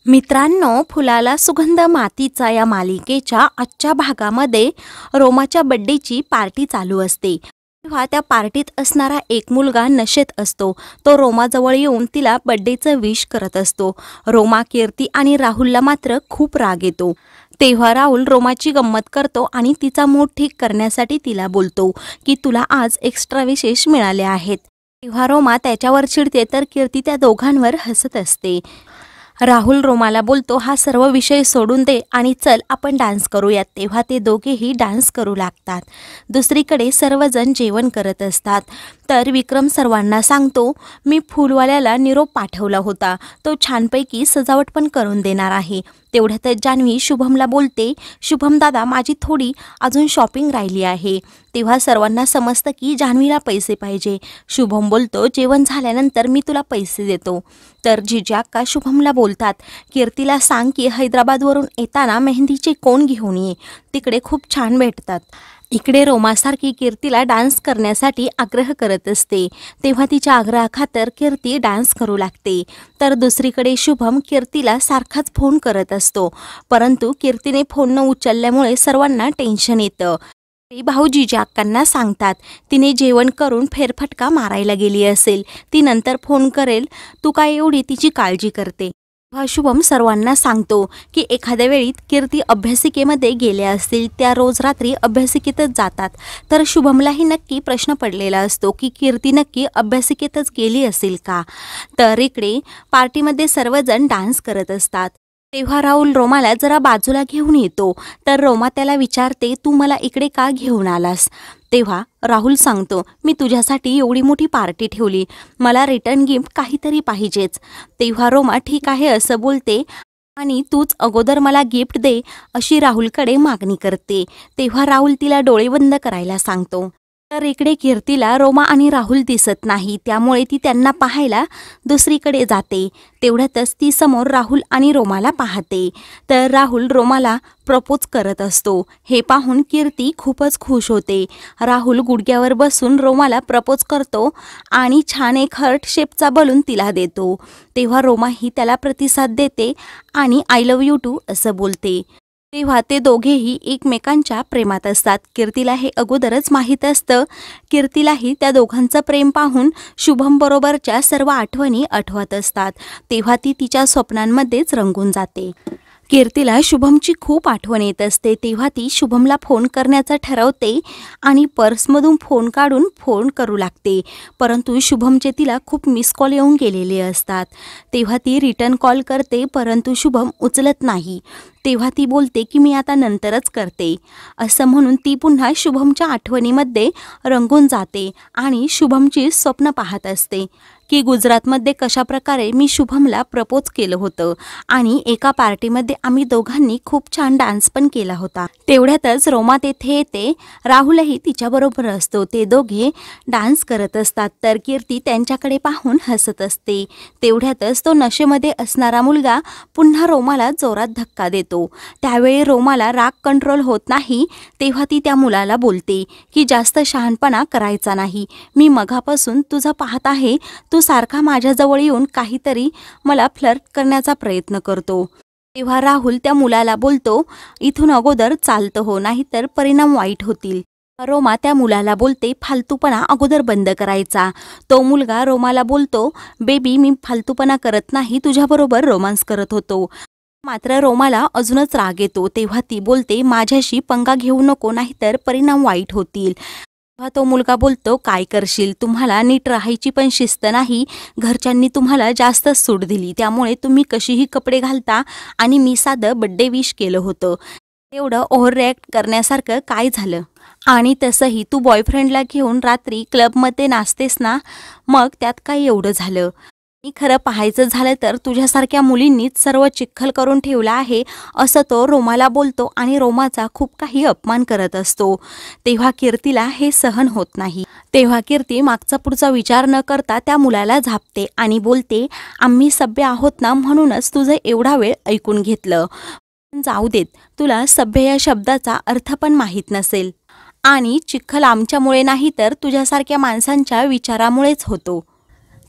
मित्रांनो, फुलाला सुगंध मातीचा या मालिकेच्या आजच्या भागामध्ये रोमाच्या बड्डेची पार्टी चालू असते। तेव्हा त्या पार्टीत असणारा एक मुलगा नशेत असतो। तो रोमाजवळ येऊन तिला बड्डेचं विश करत असतो। रोमा, कीर्ती आणि राहुलला मात्र खूप राग येतो। तेव्हा राहुल रोमाची गंमत करतो आणि तिचा मूड ठीक करण्यासाठी तिला बोलतो की तुला आज एक्स्ट्रा विशेष मिळाले आहेत। तेव्हा रोमा त्याच्यावर चिडते तर कीर्ती त्या दोघांवर हसत असते। राहुल रोमाला बोलतो, हा सर्व विषय सोडून दे आणि चल आपण डान्स करूयात। तेव्हा ते दोघेही डान्स करू लागतात। दुसरीकडे सर्वजण जेवण करत असतात। तर विक्रम सर्वांना सांगतो, मी फुलवाल्याला निरोप पाठवला होता, तो छानपैकी सजावट पण करून देणार आहे। तेवढ्यातच जान्हवी शुभमला बोलते, शुभम दादा, माझी थोडी अजून शॉपिंग राहिली आहे। तेव्हा सर्वांना समजतं की जान्हवीला पैसे पाहिजे। शुभम बोलतो, जेवण झाल्यानंतर मी तुला पैसे देतो। तर जिजा अक्का शुभमला बोलतात, कीर्तीला सांग की हैदराबादवरून येताना मेहंदीचे कोण घेऊन ये, तिकडे खूप छान भेटतात। इकडे रोमासारखी कीर्तीला डान्स करण्यासाठी आग्रह करत असते। तेव्हा तिच्या आग्रहाखातर कीर्ती डान्स करू लागते। तर दुसरीकडे शुभम कीर्तीला सारखाच फोन करत असतो, परंतु कीर्तीने फोन न उचलल्यामुळे सर्वांना टेन्शन येतं। ते भाऊजीच्या अक्कांना सांगतात, तिने जेवण करून फेरफटका मारायला गेली असेल, ती नंतर फोन करेल, तू काय एवढी तिची काळजी करते। शुभम सर्वांना सांगतो की एखाद्या वेळी कीर्ती अभ्यासिकेमध्ये गेल्या असतील, त्या रोज रात्री अभ्यासिकेतच जातात। तर शुभमलाही नक्की प्रश्न पडलेला असतो की कीर्ती नक्की अभ्यासिकेतच गेली असेल का। तर इकडे पार्टीमध्ये सर्वजण डान्स करत असतात। तेव्हा राहुल रोमाला जरा बाजूला घेऊन येतो। तर रोमा त्याला विचारते, तू मला इकडे का घेऊन आलास। तेव्हा राहुल सांगतो, मी तुझ्यासाठी एवढी मोठी पार्टी ठेवली, मला रिटर्न गिफ्ट काहीतरी पाहिजेच। तेव्हा रोमा ठीक आहे असं बोलते आणि तूच अगोदर मला गिफ्ट दे अशी राहुलकडे मागणी करते। तेव्हा राहुल तिला डोळे बंद करायला सांगतो। तर इकडे कीर्तीला रोमा आणि राहुल दिसत नाही, त्यामुळे ती त्यांना पाहायला दुसरीकडे जाते। तेवढ्यातच ती समोर राहुल आणि रोमाला पाहते। तर राहुल रोमाला प्रपोज करत असतो। हे पाहून कीर्ती खूपच खुश होते। राहुल गुडघ्यावर बसून रोमाला प्रपोज करतो आणि छान एक हार्ट शेपचा बलून तिला देतो। तेव्हा रोमाही त्याला प्रतिसाद देते आणि आय लव्ह यू टू असं बोलते। तेव्हा ते दोघेही एकमेकांच्या प्रेमात असतात। कीर्तीला हे अगोदरच माहीत असतं। कीर्तीलाही त्या दोघांचं प्रेम पाहून शुभम बरोबरच्या सर्व आठवणी आठवत असतात। तेव्हा ती तिच्या स्वप्नांमध्येच रंगून जाते। कीर्तीला शुभमची खूप आठवण येत असते। तेव्हा ती शुभमला फोन करण्याचं ठरवते आणि पर्समधून फोन काढून फोन करू लागते, परंतु शुभमचे तिला खूप मिस कॉल येऊन गेलेले असतात। तेव्हा ती रिटर्न कॉल करते, परंतु शुभम उचलत नाही। तेव्हा ती बोलते की मी आता नंतरच करते असं म्हणून ती पुन्हा शुभमच्या आठवणीमध्ये रंगून जाते आणि शुभमची स्वप्न पाहत असते की गुजरातमध्ये कशाप्रकारे मी शुभमला प्रपोज केलं होतं आणि एका पार्टीमध्ये आम्ही दोघांनी खूप छान डान्स पण केला होता। तेवढ्यातच रोमा तेथे येते। राहुलही तिच्याबरोबर असतो। ते दोघे डान्स करत असतात। तर कीर्ती त्यांच्याकडे पाहून हसत असते। तेवढ्यातच तो नशेमध्ये असणारा मुलगा पुन्हा रोमाला जोरात धक्का देतो। त्यावेळी रोमाला राग कंट्रोल होत नाही। तेव्हा ती त्या मुलाला बोलते की जास्त शहाणपणा करायचा नाही, मी मगापासून तुझं पाहत आहे, तू सारखा माझ्याजवळ येऊन काहीतरी मला फ्लर्ट करण्याचा प्रयत्न करतो। तेव्हा राहुल त्या मुलाला बोलतो, इथून अगोदर चालतं हो, नाहीतर परिणाम वाईट होतील। रोमा त्या मुलाला बोलते, फालतूपणा अगोदर बंद करायचा। तो मुलगा रोमाला बोलतो, बेबी मी फालतूपणा करत नाही, तुझ्याबरोबर रोमांस करत होतो। मात्र रोमाला अजूनच राग येतो। तेव्हा ती बोलते, माझ्याशी पंगा घेऊ नको, नाहीतर परिणाम वाईट होतील। तेव्हा तो मुलगा बोलतो, काय करशील, तुम्हाला नीट राहायची पण शिस्त नाही, घरच्यांनी तुम्हाला जास्त सूट दिली, त्यामुळे तुम्ही कशीही कपडे घालता आणि मी साधं बड्डे विश केलं होतं, एवढं ओव्हर रिॲक्ट करण्यासारखं काय झालं। आणि तसंही तू बॉयफ्रेंडला घेऊन रात्री क्लबमध्ये नाचतेस ना, मग त्यात काय एवढं झालं। खरं पाहायचं झालं तर तुझ्यासारख्या मुलींनीच सर्व चिखल करून ठेवला आहे असं तो रोमाला बोलतो आणि रोमाचा खूप काही अपमान करत असतो। तेव्हा कीर्तीला हे सहन होत नाही। तेव्हा कीर्ती मागचा पुढचा विचार न करता त्या मुलाला झापते आणि बोलते, आम्ही सभ्य आहोत ना, म्हणूनच तुझं एवढा वेळ ऐकून घेतलं, जाऊ देत, तुला सभ्य या शब्दाचा अर्थ पण माहीत नसेल आणि चिखल आमच्यामुळे नाही तर तुझ्यासारख्या माणसांच्या विचारामुळेच होतो।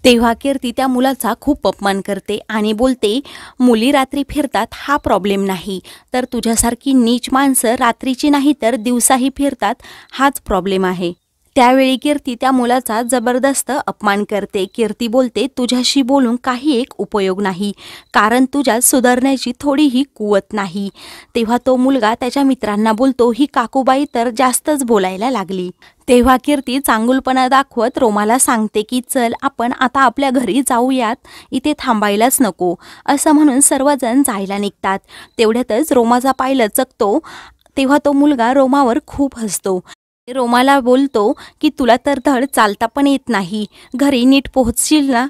तेव्हा कीर्ती त्या मुलाचा खूप अपमान करते आणि बोलते, मुली रात्री फिरतात हा प्रॉब्लेम नाही, तर तुझ्यासारखी नीच माणसं रात्रीची नाही तर दिवसाही फिरतात हाच प्रॉब्लेम आहे. त्यावेळी कीर्ती त्या मुलाचा जबरदस्त अपमान करते. कीर्ती बोलते, तुझ्याशी बोलून काही एक उपयोग नाही, कारण तुझ्यात सुधारण्याची थोडीही कुवत नाही. तेव्हा तो मुलगा त्याच्या मित्रांना बोलतो, ही काकूबाई तर जास्तच बोलायला लागली. तेव्हा कीर्ती चांगुलपणा दाखवत रोमाला सांगते की चल आपण आता आपल्या घरी जाऊयात, इथे थांबायलाच नको. असं म्हणून सर्वजण जायला निघतात. तेवढ्यातच रोमाचा पाय लचकतो. तेव्हा तो मुलगा रोमावर खूप हसतो. रोमाला बोलतो की तुला तर धड चालता पण येत नाही, घरी नीट पोहोचशील ना.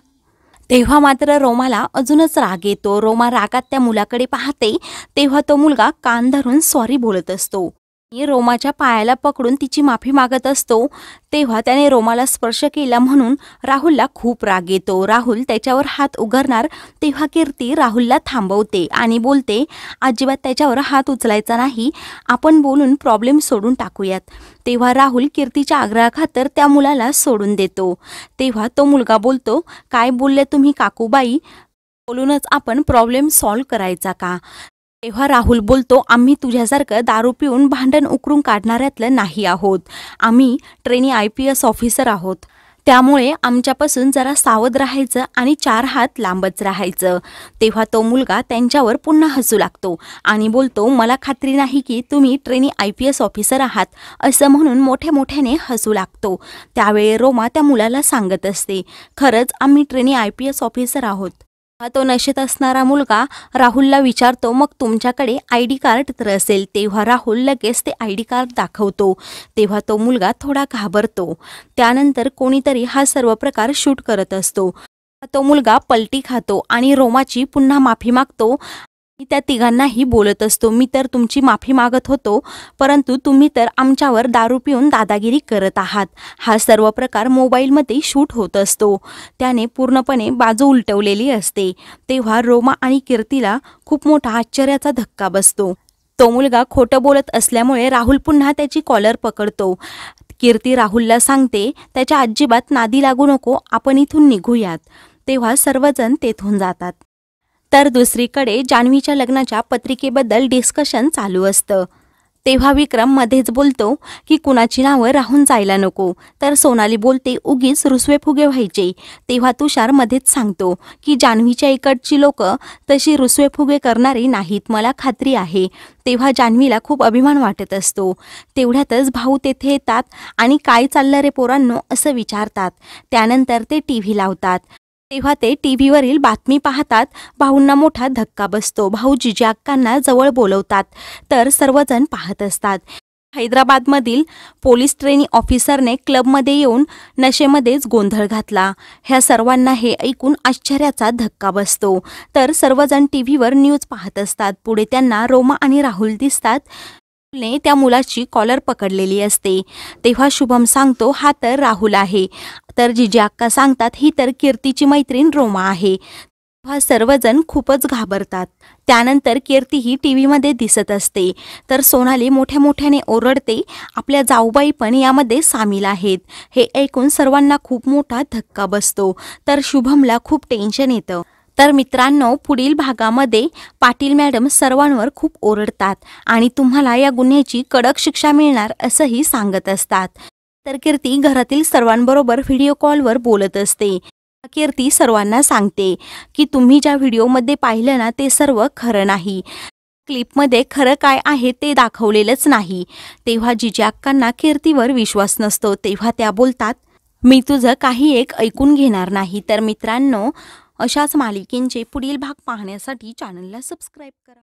तेव्हा मात्र रोमाला अजूनच राग येतो. रोमा रागात त्या मुलाकडे पाहते. तेव्हा तो मुलगा कान धरून सॉरी बोलत असतो. रोमाच्या पायाला पकडून तिची माफी मागत असतो. तेव्हा त्याने रोमाला स्पर्श केला म्हणून राहुलला खूप राग येतो. राहुल त्याच्यावर हात उगारणार तेव्हा कीर्ती राहुलला थांबवते आणि बोलते, अजिबात त्याच्यावर हात उचलायचा नाही, आपण बोलून प्रॉब्लेम सोडून टाकूयात. तेव्हा राहुल कीर्तीच्या आग्रहाखातर त्या मुलाला सोडून देतो. तेव्हा तो मुलगा बोलतो, काय बोलले तुम्ही काकूबाई, बोलूनच आपण प्रॉब्लेम सॉल्व्ह करायचा का. तेव्हा राहुल बोलतो, आम्ही तुझ्यासारखं दारू पिऊन भांडण उकरून काढणाऱ्यातलं नाही आहोत. आम्ही ट्रेनी IPS ऑफिसर आहोत. त्यामुळे आमच्यापासून जरा सावध राहायचं आणि 4 हात लांबच राहायचं. तेव्हा तो मुलगा त्यांच्यावर पुन्हा हसू लागतो आणि बोलतो, मला खात्री नाही की तुम्ही ट्रेनी IPS ऑफिसर आहात. असं म्हणून मोठ्याने हसू लागतो. त्यावेळी रोमा त्या मुलाला सांगत असते, खरंच आम्ही ट्रेनी IPS ऑफिसर आहोत. तो नशेत असणारा मुलगा राहुलला विचारतो, मग तुमच्याकडे ID कार्ड तर असेल. तेव्हा राहुल लगेच ते ID कार्ड दाखवतो. तेव्हा तो मुलगा थोडा घाबरतो. त्यानंतर कोणीतरी हा सर्व प्रकार शूट करत असतो. तो मुलगा पलटी खातो आणि रोमाची पुन्हा माफी मागतो. त्या तिघांनाही बोलत असतो, मी तर तुमची माफी मागत होतो, परंतु तुम्ही तर आमच्यावर दारू पिऊन दादागिरी करत आहात. हा सर्व प्रकार मोबाईलमध्ये शूट होत असतो. त्याने पूर्णपणे बाजू उलटवलेली असते. तेव्हा रोमा आणि कीर्तीला खूप मोठा आश्चर्याचा धक्का बसतो. तो मुलगा खोटं बोलत असल्यामुळे राहुल पुन्हा त्याची कॉलर पकडतो. कीर्ती राहुलला सांगते, त्याच्या अजिबात नादी लागू नको, आपण इथून निघूयात. तेव्हा सर्वजण तेथून जातात. तर दुसरीकडे जान्हवीच्या लग्नाच्या पत्रिकेबद्दल डिस्कशन चालू असतं. तेव्हा विक्रम मध्येच बोलतो की कुणाची नावं राहून जायला नको. तर सोनाली बोलते, उगीच रुसवेफुगे व्हायचे. तेव्हा तुषार मध्येच सांगतो की जान्हवीच्या इकडची लोक तशी रुसवेफुगे करणारी नाहीत, मला खात्री आहे. तेव्हा जान्हवीला खूप अभिमान वाटत असतो. तेवढ्यातच भाऊ तेथे येतात आणि काय चाललं रे पोरांनो असं विचारतात. त्यानंतर ते TV लावतात. तेव्हा ते TVवरील बातमी पाहतात. भाऊंना मोठा धक्का बसतो. भाऊ जिजा अक्कांना जवळ बोलवतात. तर सर्वजण पाहत असतात. हैदराबादमधील पोलीस ट्रेनी ऑफिसरने क्लबमध्ये येऊन नशेमध्येच गोंधळ घातला. ह्या सर्वांना हे ऐकून आश्चर्याचा धक्का बसतो. तर सर्वजण TVवर न्यूज पाहत असतात. पुढे त्यांना रोमा आणि राहुल दिसतात. ने त्या मुलाची कॉलर पकडलेली असते. तेव्हा शुभम सांगतो, हा तर राहुल आहे. तर जिजी अक्का सांगतात, ही तर कीर्तीची मैत्रीण रोमा आहे. तेव्हा सर्वजण खूपच घाबरतात. त्यानंतर कीर्ती ही TVमध्ये दिसत असते. तर सोनाली मोठ्याने ओरडते, आपल्या जाऊबाई पण यामध्ये सामील आहेत. हे ऐकून सर्वांना खूप मोठा धक्का बसतो. तर शुभमला खूप टेन्शन येतं. तर मित्रांनो, पुढील भागामध्ये पाटील मॅडम सर्वांवर खूप ओरडतात आणि तुम्हाला या गुन्ह्याची कडक शिक्षा मिळणार असंही सांगत असतात. तर कीर्ती घरातील सर्वांबरोबर व्हिडिओ कॉलवर बोलत असते. कीर्ती सर्वांना सांगते की तुम्ही ज्या व्हिडिओमध्ये पाहिलं ना ते सर्व खरं नाही. क्लिपमध्ये खरं काय आहे ते दाखवलेलंच नाही. तेव्हा जिजी अक्कांना कीर्तीवर विश्वास नसतो. तेव्हा त्या बोलतात, मी तुझं काही एक ऐकून घेणार नाही. तर मित्रांनो, अशाच मालिकेंचे पुढील भाग पाहण्यासाठी चॅनलला सबस्क्राईब करा.